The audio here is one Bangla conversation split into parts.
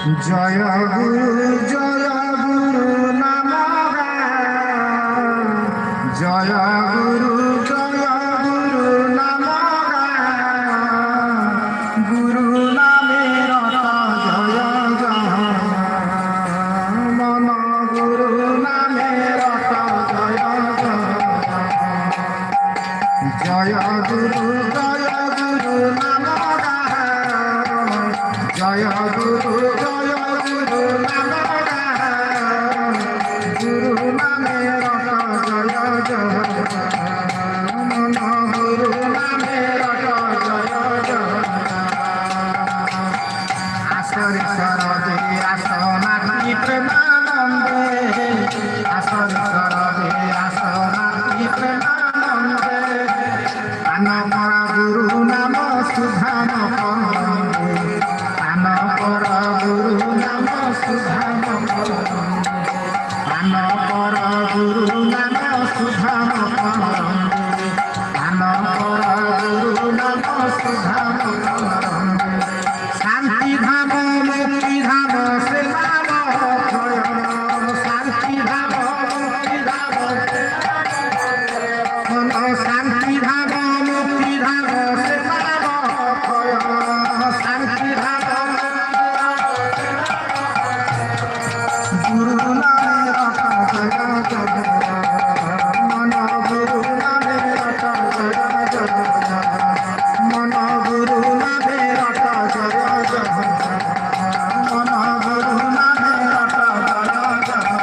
জয় গুরু নাম জয় গুরু নাম গুরু নামে রত জয় জয় মন গুরু নামে রত জয় জয় গুরু নাম জয় গুরু নাম গুরু নামে রত জয় জয় মন গুরু নামে রত জয় জয় আসরি সরদে আসনাতি প্রেমানন্দে আসরি সরদে আসনাতি প্রেমানন্দে পান কর গুরু নাম সুধাম কন্দে পান কর গুরু নাম সুধাম কন্দে পান কর গুরু নাম সুধাম কন্দে পান কর গুরু নাম সুধাম কন্দে শান্তি ধাম মুক্তি ধাম সে নাম ক্ষয় শান্তি ধাম মুক্তি ধাম শান্তি ধাম মুক্তি ধাম সে নাম ক্ষয় শান্তি ধাম গুরু নামে রত জয় জয় মন গুরু নামে রত জয় জয় মন গুরু নামে রত জয় জয় মন গুরু নামে রত জয় জয়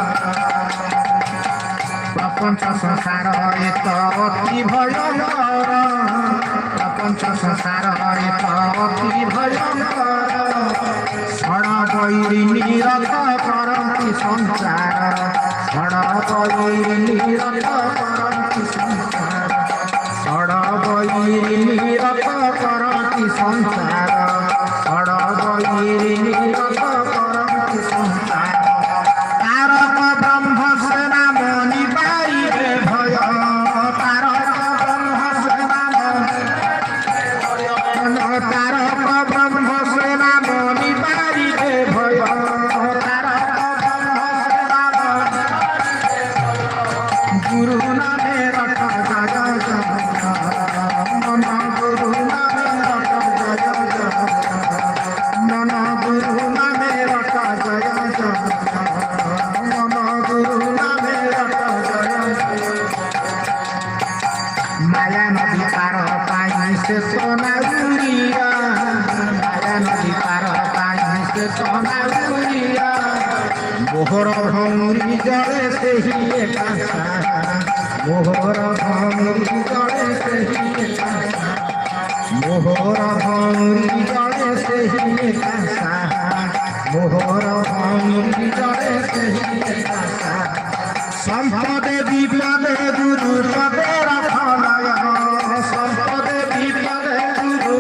প্রপঞ্চ সংসার এত অতি ভয়ঙ্কর প্রপঞ্চ সংসার এত অতি ভয়ঙ্কর ষড় বৈরী নিরত করন্তি সংসার ষড় বৈরী নিরত করন্তি সংসার ষড় বৈরী নিরত করন্তি সংসার ষড় বৈরী নিরত করন্তি সংসার তারক ব্রহ্ম সে নাম নিবাইবে ভয় তারক ব্রহ্ম সে নাম তারক ব্রহ্ম সে নাম নিবাইবে ভয় তারক ব্রহ্ম সে নাম গুরু নামে রত জয় জয় মন গুরু নামে রত জয় জয় মন গুরু নামে রত জয় জয় মন গুরু নামে রত জয় জয় মায়া নদী পার পাই সে সোনাগুড়িয়া মায়া নদী পার পাই সে সোনাগুড়িয়া মোহর ভৌরি জলে ସେହି একাশা মোহর ভৌরি জলে ସେହି একাশা মোহর ভৌরি জলে ସେହି একাশা মোহর ভৌরি জলে ସେହି একাশা সম্পদে বিপদে গুরু পদে রখলয় সম্পদে বিপদে গুরু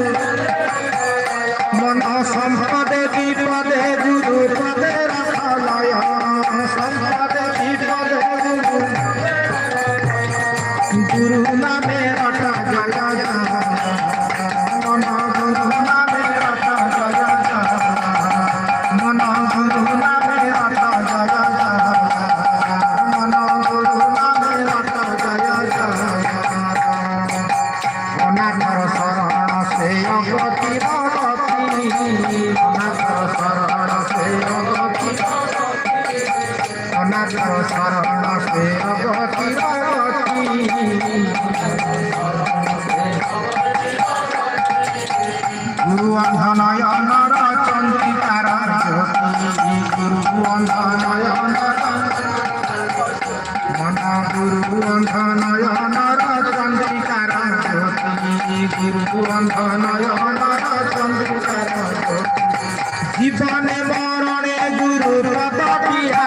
মন সম্পদে বিপদে গুরু পদে রখলয় সম্পদে বিপদে গুরু গুরু নামে রত জয় জয় মন গুরু নামে রত জয় জয় মন গুরু নামে রত জয় জয় মন গুরু নামে রত জয় জয় অনাথর শরণ সে অগতির গতি অনাথর শরণ সে অগতির অনাথর শরণ সে অগতির গতি গুরু অন্ধনয়নর চন্দ্রিকার জ্যোতি গুরু অন্ধনয়নর মন গুরু অন্ধনয়নর চন্দ্রিকার জ্যোতি গুরু অন্ধনয়নর চন্দ্রিকার জ্যোতি জীবনে মরণে গুরু পদ পিয়া